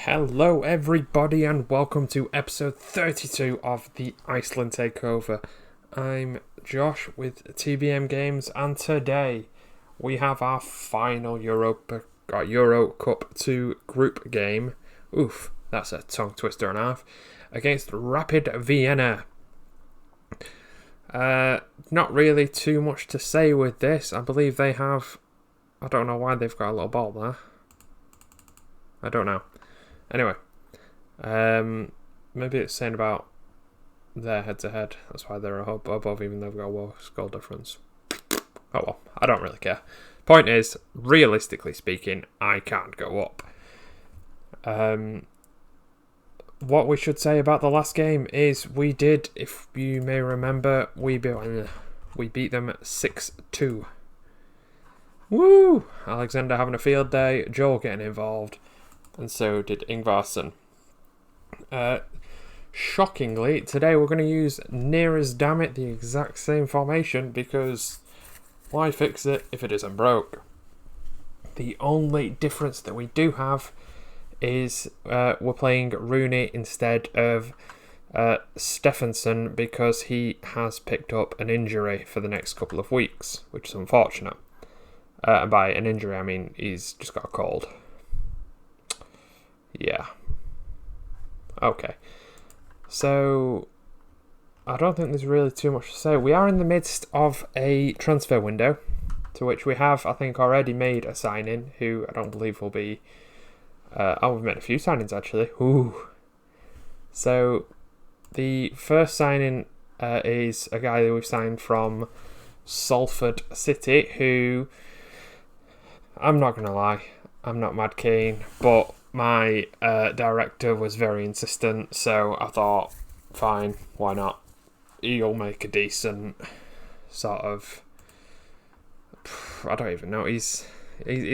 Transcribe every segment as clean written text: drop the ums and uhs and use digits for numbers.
Hello everybody and welcome to episode 32 of the Iceland Takeover. I'm Josh with TBM Games and today we have our final Euro Cup 2 group game. Oof, that's a tongue twister and a half. Against Rapid Vienna. Not really too much to say with this. I believe they have... I don't know why they've got a little ball there. I don't know. Anyway, maybe it's saying about their head-to-head. That's why they're above, even though they've got a worse goal difference. Oh well, I don't really care. Point is, realistically speaking, I can't go up. What we should say about the last game is we did, if you may remember, we beat them 6-2. Woo! Alexander having a field day, Joel getting involved. And so did Ingvarsson. Shockingly, today we're going to use near as damn it the exact same formation because why fix it if it isn't broke? The only difference that we do have is we're playing Rooney instead of Stephenson because he has picked up an injury for the next couple of weeks, which is unfortunate. And by an injury, I mean he's just got a cold. Yeah. Okay. So, I don't think there's really too much to say. We are in the midst of a transfer window, to which we have, I think, already made a signing, who I don't believe will be... we've made a few signings, actually. Ooh. So, the first signing is a guy that we've signed from Salford City, who... I'm not going to lie, I'm not mad keen, but... My director was very insistent, so I thought, fine, why not? He'll make a decent sort of... I don't even know. He's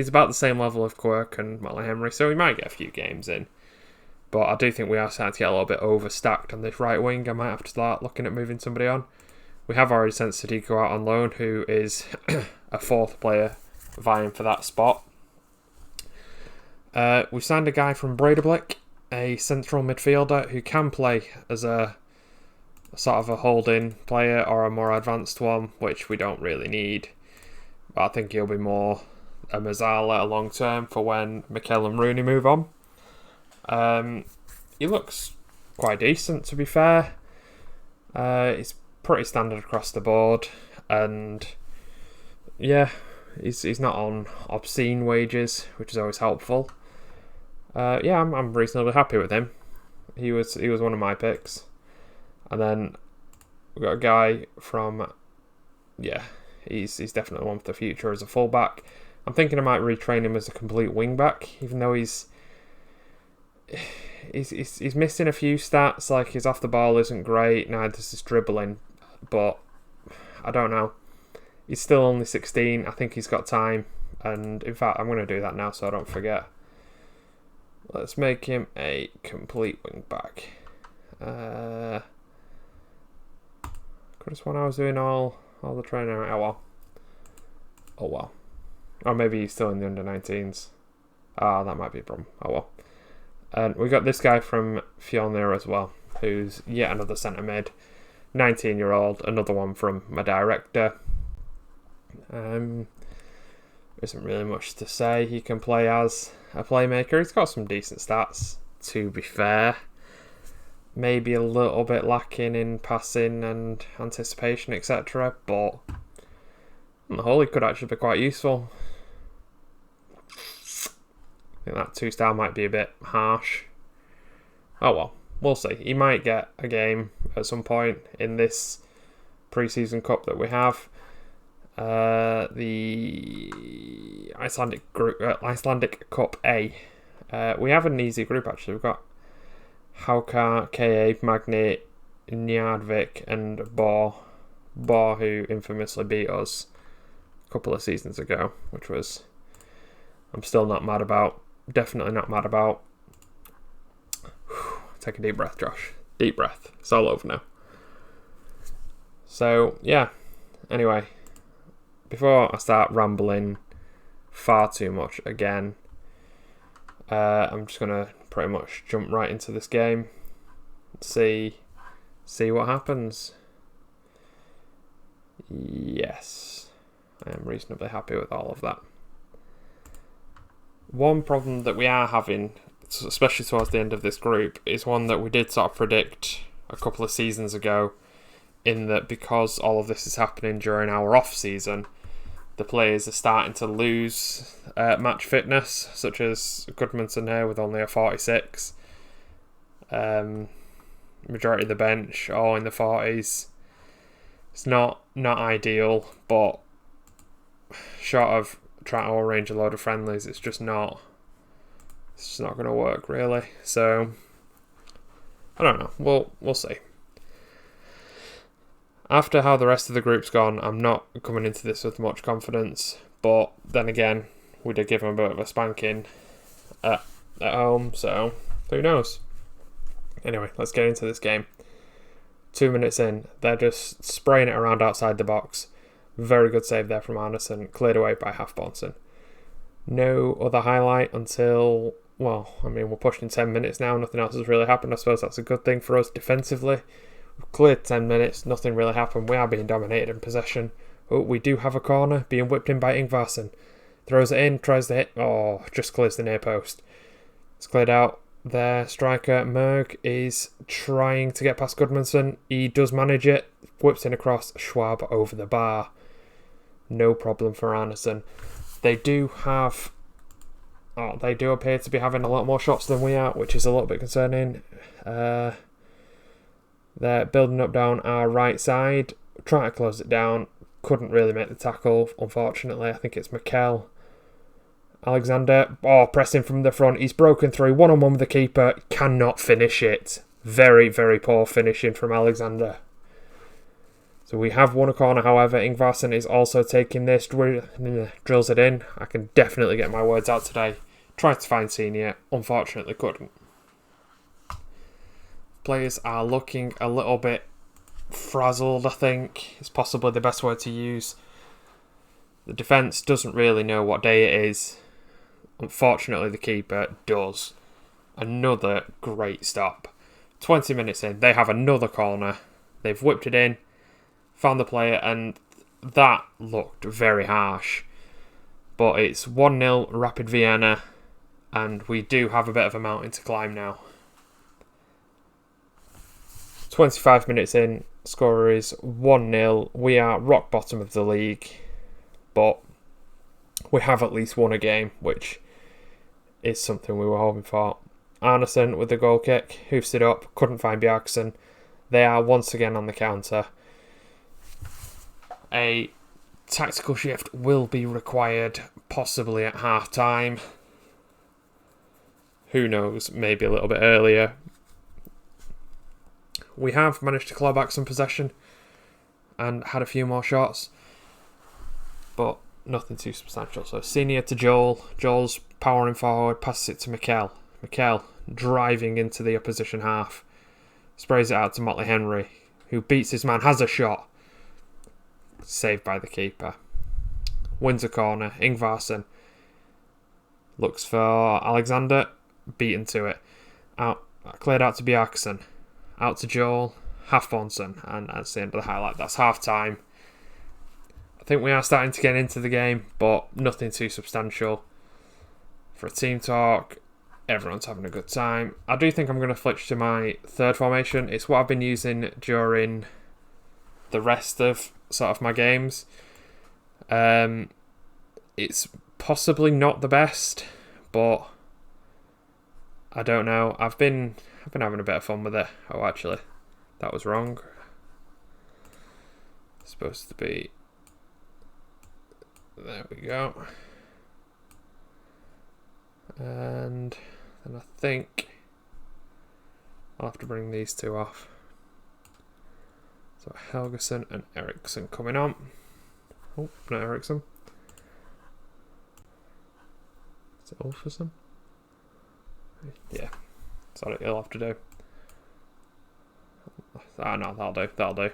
about the same level of Quirk and Molly Henry, so he might get a few games in. But I do think we are starting to get a little bit overstacked on this right wing. I might have to start looking at moving somebody on. We have already sent Sadiku out on loan, who is a fourth player vying for that spot. We've signed a guy from Breidablik, a central midfielder who can play as a sort of a holding player or a more advanced one, which we don't really need. But I think he'll be more a Mazzala long term for when Mikel and Rooney move on. He looks quite decent, to be fair. He's pretty standard across the board, and yeah, he's not on obscene wages, which is always helpful. I'm reasonably happy with him. He was one of my picks. And then we've got a guy from... Yeah, he's definitely one for the future as a fullback. I'm thinking I might retrain him as a complete wing-back, even though he's missing a few stats, like his off the ball isn't great, neither is his dribbling, but I don't know. He's still only 16, I think he's got time, and in fact I'm going to do that now so I don't forget. Let's make him a complete wing back. Could have sworn I was doing all the training. Oh well. Or maybe he's still in the under-19s. That might be a problem. Oh well. And we got this guy from Fhingar as well, who's yet another centre mid. 19-year-old, another one from my director. Isn't really much to say. He can play as a playmaker. He's got some decent stats, to be fair. Maybe a little bit lacking in passing and anticipation, etc. But on the whole, he could actually be quite useful. I think that 2-star might be a bit harsh. Oh well, we'll see. He might get a game at some point in this pre-season cup that we have. The Icelandic Cup A. We have an easy group actually. We've got Haukar, KA, Magni, Njarðvík and Bor, who infamously beat us a couple of seasons ago, which was I'm still not mad about. Definitely not mad about. Take a deep breath, Josh. Deep breath. It's all over now. So yeah. Anyway. Before I start rambling far too much again, I'm just going to pretty much jump right into this game. See what happens. Yes, I am reasonably happy with all of that. One problem that we are having, especially towards the end of this group, is one that we did sort of predict a couple of seasons ago, in that because all of this is happening during our off season, the players are starting to lose match fitness, such as Goodmanson here with only a 46. Majority of the bench all in the 40s. It's not ideal, but short of trying to arrange a load of friendlies, it's just not going to work really. So I don't know. We'll see. After how the rest of the group's gone, I'm not coming into this with much confidence. But then again, we did give them a bit of a spanking at home, so who knows? Anyway, let's get into this game. 2 minutes in, they're just spraying it around outside the box. Very good save there from Arneson, cleared away by Halfbonson. No other highlight until, we're pushing 10 minutes now, nothing else has really happened. I suppose that's a good thing for us defensively. We've cleared 10 minutes, nothing really happened. We are being dominated in possession. Oh, we do have a corner, being whipped in by Ingvarsson. Throws it in, tries to hit, just clears the near post. It's cleared out. Their striker, Merg, is trying to get past Goodmanson. He does manage it. Whips in across, Schwab over the bar. No problem for Arneson. They do appear to be having a lot more shots than we are, which is a little bit concerning. They're building up down our right side, trying to close it down. Couldn't really make the tackle, unfortunately. I think it's Mikel. Alexander, pressing from the front. He's broken through, one-on-one with the keeper. Cannot finish it. Very, very poor finishing from Alexander. So we have won a corner, however. Ingvarsson is also taking this, drills it in. I can definitely get my words out today. Tried to find Senior, unfortunately couldn't. Players are looking a little bit frazzled, I think. It's possibly the best word to use. The defence doesn't really know what day it is. Unfortunately, the keeper does. Another great stop. 20 minutes in, they have another corner. They've whipped it in, found the player, and that looked very harsh. But it's 1-0 Rapid Vienna, and we do have a bit of a mountain to climb now. 25 minutes in, score is 1-0. We are rock bottom of the league, but we have at least won a game, which is something we were hoping for. Arneson with the goal kick, hoofs it up, couldn't find Bjarkson. They are once again on the counter. A tactical shift will be required, possibly at half time. Who knows, maybe a little bit earlier. We have managed to claw back some possession and had a few more shots, but nothing too substantial. So Senior to Joel. Joel's powering forward, passes it to Mikel. Mikel driving into the opposition half. Sprays it out to Motley Henry, who beats his man, has a shot. Saved by the keeper. Wins a corner. Ingvarsson looks for Alexander. Beaten to it. Cleared out to Bjarkson. Out to Joel. Halfbonson. And that's the end of the highlight. That's half time. I think we are starting to get into the game, but nothing too substantial. For a team talk, everyone's having a good time. I do think I'm going to switch to my third formation. It's what I've been using during the rest of sort of my games. It's possibly not the best, but I don't know. I've been having a bit of fun with it. Oh, actually, that was wrong. It's supposed to be. There we go. And then I think I'll have to bring these two off. So Helgeson and Eriksson coming on. Oh, not Eriksson. Is it Ulfason? Yeah, that's what it'll have to do. No, that'll do.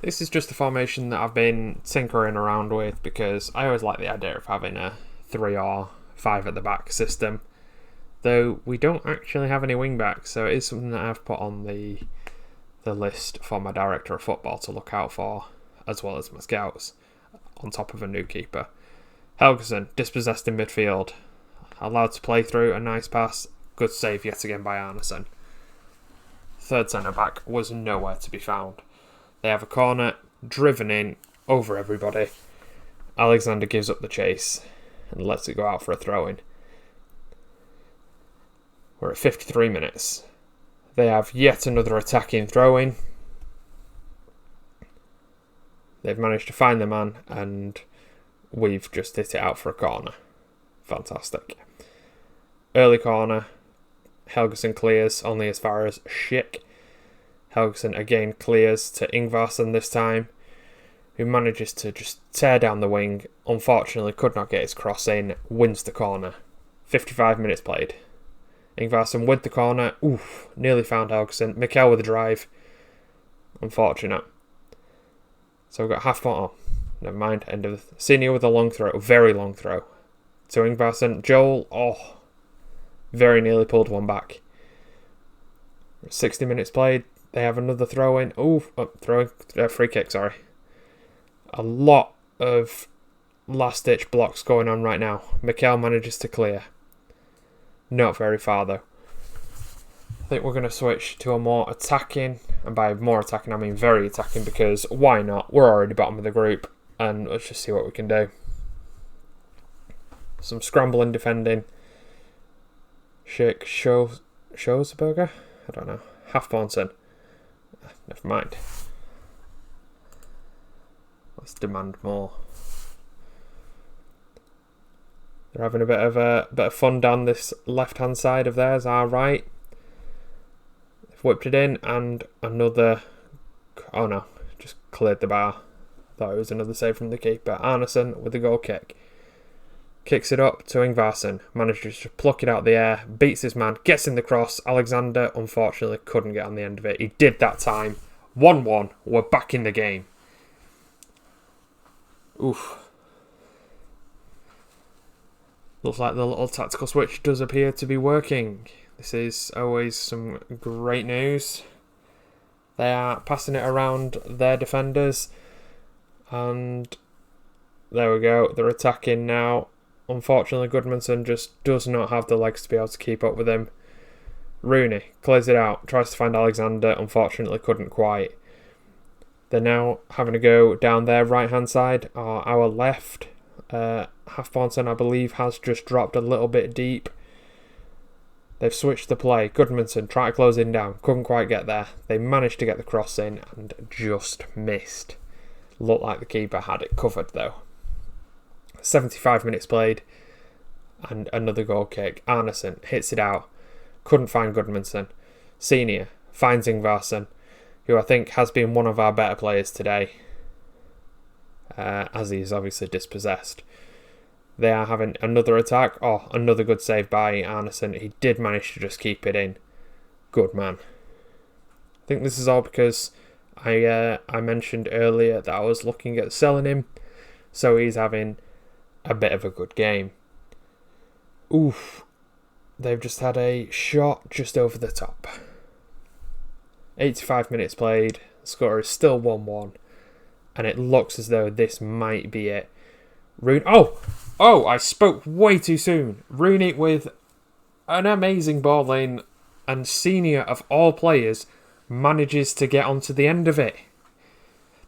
This is just a formation that I've been tinkering around with because I always like the idea of having a 3 or 5 at the back system. Though we don't actually have any wing backs, so it is something that I've put on the list for my director of football to look out for, as well as my scouts, on top of a new keeper. Helgason, dispossessed in midfield. Allowed to play through, a nice pass. Good save yet again by Arneson. Third centre-back was nowhere to be found. They have a corner, driven in, over everybody. Alexander gives up the chase and lets it go out for a throw-in. We're at 53 minutes. They have yet another attacking throw-in. They've managed to find the man, and we've just hit it out for a corner. Fantastic. Early corner. Helgason clears, only as far as Schick. Helgason again clears to Ingvarsson this time, who manages to just tear down the wing. Unfortunately, could not get his cross in. Wins the corner. 55 minutes played. Ingvarsson with the corner. Oof, nearly found Helgason. Mikel with a drive. Unfortunate. So we've got half point. Oh, never mind. End of the senior with a long throw. Very long throw. To Ingvarsson. Joel. Oh, very nearly pulled one back. 60 minutes played. They have another throw in. Free kick, sorry. A lot of last ditch blocks going on right now. Mikel manages to clear. Not very far though. I think we're going to switch to a more attacking, and by more attacking I mean very attacking, because why not? We're already bottom of the group, and let's just see what we can do. Some scrambling defending. Schick Schosberger? I don't know. Halfbornson. Never mind. Let's demand more. They're having a bit of fun down this left-hand side of theirs, our right. They've whipped it in, and another... Oh no, just cleared the bar. Thought it was another save from the keeper. Arneson with the goal kick. Kicks it up to Ingvarsson. Manages to pluck it out of the air. Beats his man. Gets in the cross. Alexander, unfortunately, couldn't get on the end of it. He did that time. 1-1. We're back in the game. Oof. Looks like the little tactical switch does appear to be working. This is always some great news. They are passing it around their defenders. And there we go. They're attacking now. Unfortunately, Goodmanson just does not have the legs to be able to keep up with him. Rooney clears it out. Tries to find Alexander. Unfortunately, couldn't quite. They're now having to go down their right-hand side, or our left. Halfbornson, I believe, has just dropped a little bit deep. They've switched the play. Goodmanson tried to close in down. Couldn't quite get there. They managed to get the cross in and just missed. Looked like the keeper had it covered, though. 75 minutes played. And another goal kick. Arneson hits it out. Couldn't find Goodmanson. Senior finds Ingvarsson, who I think has been one of our better players today, as he is obviously dispossessed. They are having another attack. Oh, another good save by Arneson. He did manage to just keep it in. Good man. I think this is all because I mentioned earlier that I was looking at selling him, so he's having a bit of a good game. Oof. They've just had a shot just over the top. 85 minutes played. The score is still 1-1. And it looks as though this might be it. Rooney. Oh, I spoke way too soon. Rooney with an amazing ball in, and Senior, of all players, manages to get onto the end of it.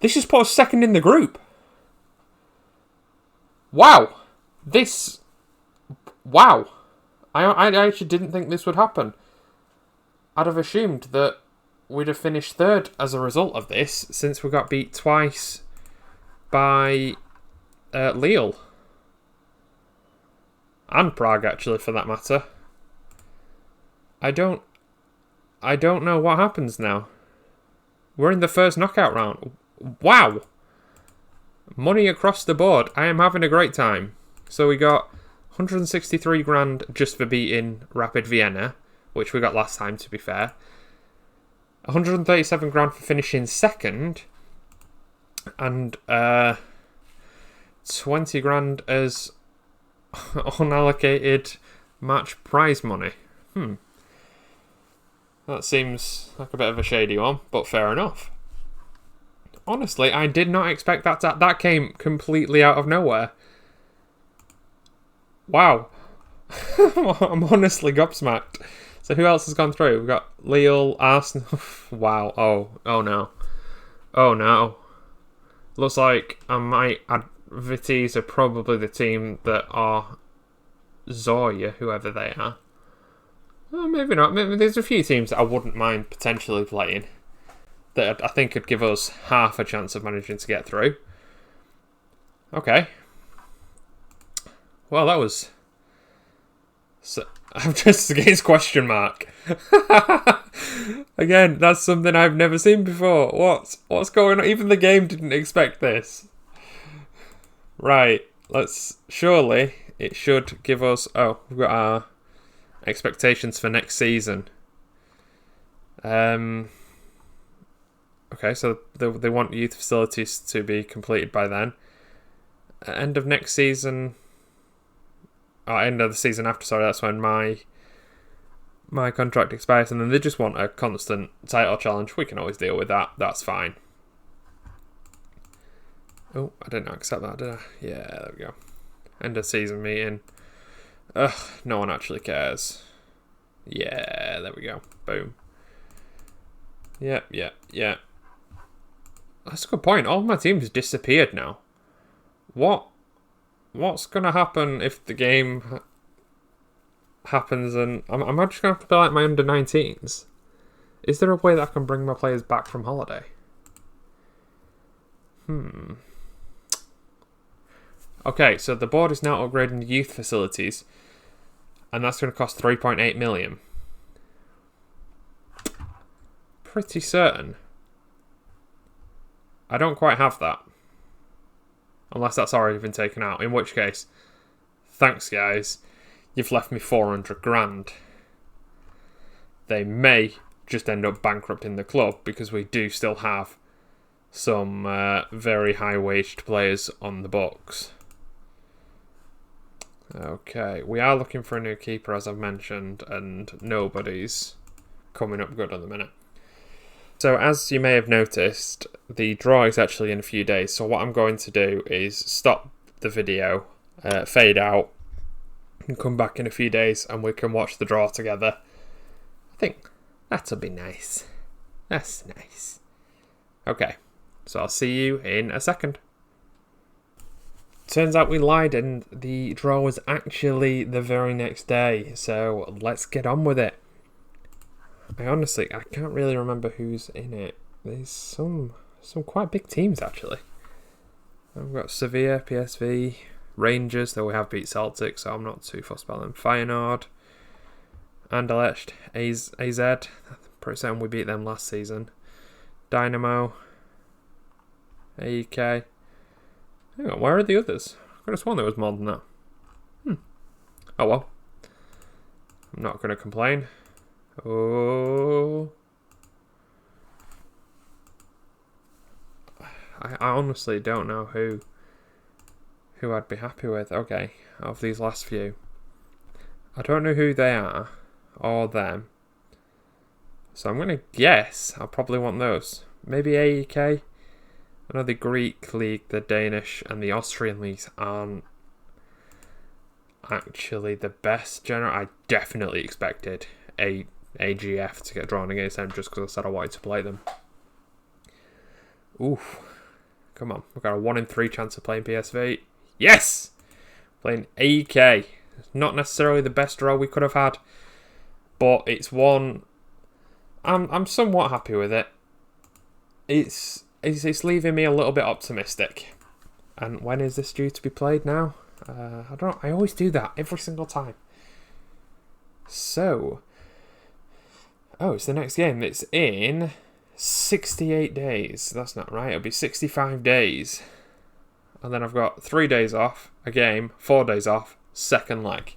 This has put us second in the group. Wow. Wow. I actually didn't think this would happen. I'd have assumed that we'd have finished third as a result of this, since we got beat twice by Lille. And Prague, actually, for that matter. I don't know what happens now. We're in the first knockout round. Wow. Money across the board. I am having a great time. So we got 163 grand just for beating Rapid Vienna, which we got last time, to be fair. 137 grand for finishing second. And 20 grand as unallocated match prize money. That seems like a bit of a shady one, but fair enough. Honestly, I did not expect that came completely out of nowhere. Wow. I'm honestly gobsmacked. So who else has gone through? We've got Lille, Arsenal. Wow. Oh no. Oh no. Looks like I might add Vitesse are probably the team that are Zoya, whoever they are. Well, maybe not. Maybe there's a few teams that I wouldn't mind potentially playing that I think could give us half a chance of managing to get through. Okay. Well, that was... So, I'm just against question mark. Again, that's something I've never seen before. What's going on? Even the game didn't expect this. Right. Surely it should give us... Oh, we've got our expectations for next season. Okay, so they want youth facilities to be completed by then. End of next season... end of the season after, sorry, that's when my contract expires, and then they just want a constant title challenge. We can always deal with that. That's fine. Oh, I didn't accept that, did I? Yeah, there we go. End of season meeting. Ugh, no one actually cares. Yeah, there we go. Boom. Yeah. That's a good point. All my teams disappeared now. What's going to happen if the game happens and... Am I just going to have to be like my under-19s? Is there a way that I can bring my players back from holiday? Okay, so the board is now upgrading the youth facilities, and that's going to cost 3.8 million. Pretty certain. I don't quite have that. Unless that's already been taken out. In which case, thanks guys. You've left me 400 grand. They may just end up bankrupting the club because we do still have some very high-waged players on the books. Okay, we are looking for a new keeper, as I've mentioned, and nobody's coming up good at the minute. So as you may have noticed, the draw is actually in a few days. So what I'm going to do is stop the video, fade out, and come back in a few days and we can watch the draw together. I think that'll be nice. That's nice. Okay, so I'll see you in a second. Turns out we lied and the draw was actually the very next day. So let's get on with it. I can't really remember who's in it. There's some quite big teams, actually. We've got Sevilla, PSV, Rangers, though we have beat Celtic, so I'm not too fussed about them. Feyenoord, Anderlecht, AZ. I'm pretty certain we beat them last season. Dynamo, AEK. Hang on, where are the others? I could have sworn there was more than that. Oh well. I'm not going to complain. Oh, I honestly don't know who I'd be happy with. Okay, of these last few, I don't know who they are or them, so I'm gonna guess I'll probably want those. Maybe AEK. I know the Greek league, the Danish, and the Austrian leagues aren't actually the best. I definitely expected AGF to get drawn against them just because I said I wanted to play them. Oof. Come on. We've got a 1 in 3 chance of playing PSV. Yes! Playing AEK. Not necessarily the best draw we could have had, but it's one... I'm somewhat happy with it. It's leaving me a little bit optimistic. And when is this due to be played now? I don't know. I always do that every single time. So... Oh, it's the next game. It's in 68 days. That's not right. It'll be 65 days. And then I've got 3 days off, a game, 4 days off, second leg.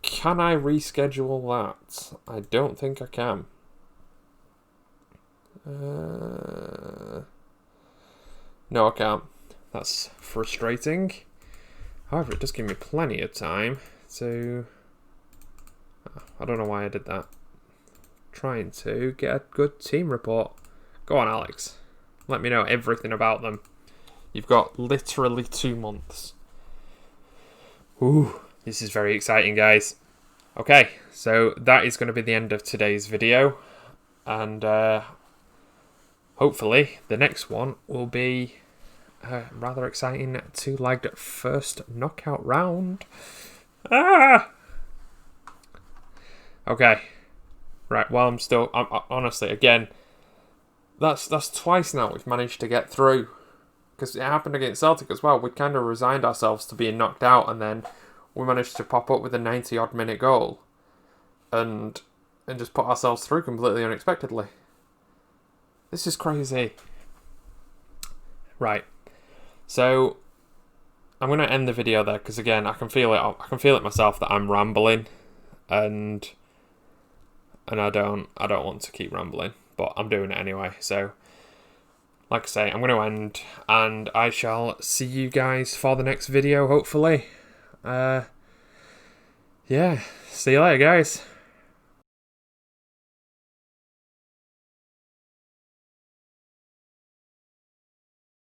Can I reschedule that? I don't think I can. No, I can't. That's frustrating. However, it does give me plenty of time to... I don't know why I did that. Trying to get a good team report. Go on, Alex. Let me know everything about them. You've got literally 2 months. Ooh, this is very exciting, guys. Okay, so that is going to be the end of today's video. And hopefully the next one will be rather exciting 2-legged first knockout round. Ah! Okay. Right, well, I'm honestly, again, that's twice now we've managed to get through. Because it happened against Celtic as well. We kind of resigned ourselves to being knocked out, and then we managed to pop up with a 90-odd minute goal. And just put ourselves through completely unexpectedly. This is crazy. Right. So, I'm going to end the video there, because again, I can feel it myself that I'm rambling. And I don't want to keep rambling, but I'm doing it anyway. So, like I say, I'm going to end, and I shall see you guys for the next video, hopefully. Yeah, see you later, guys.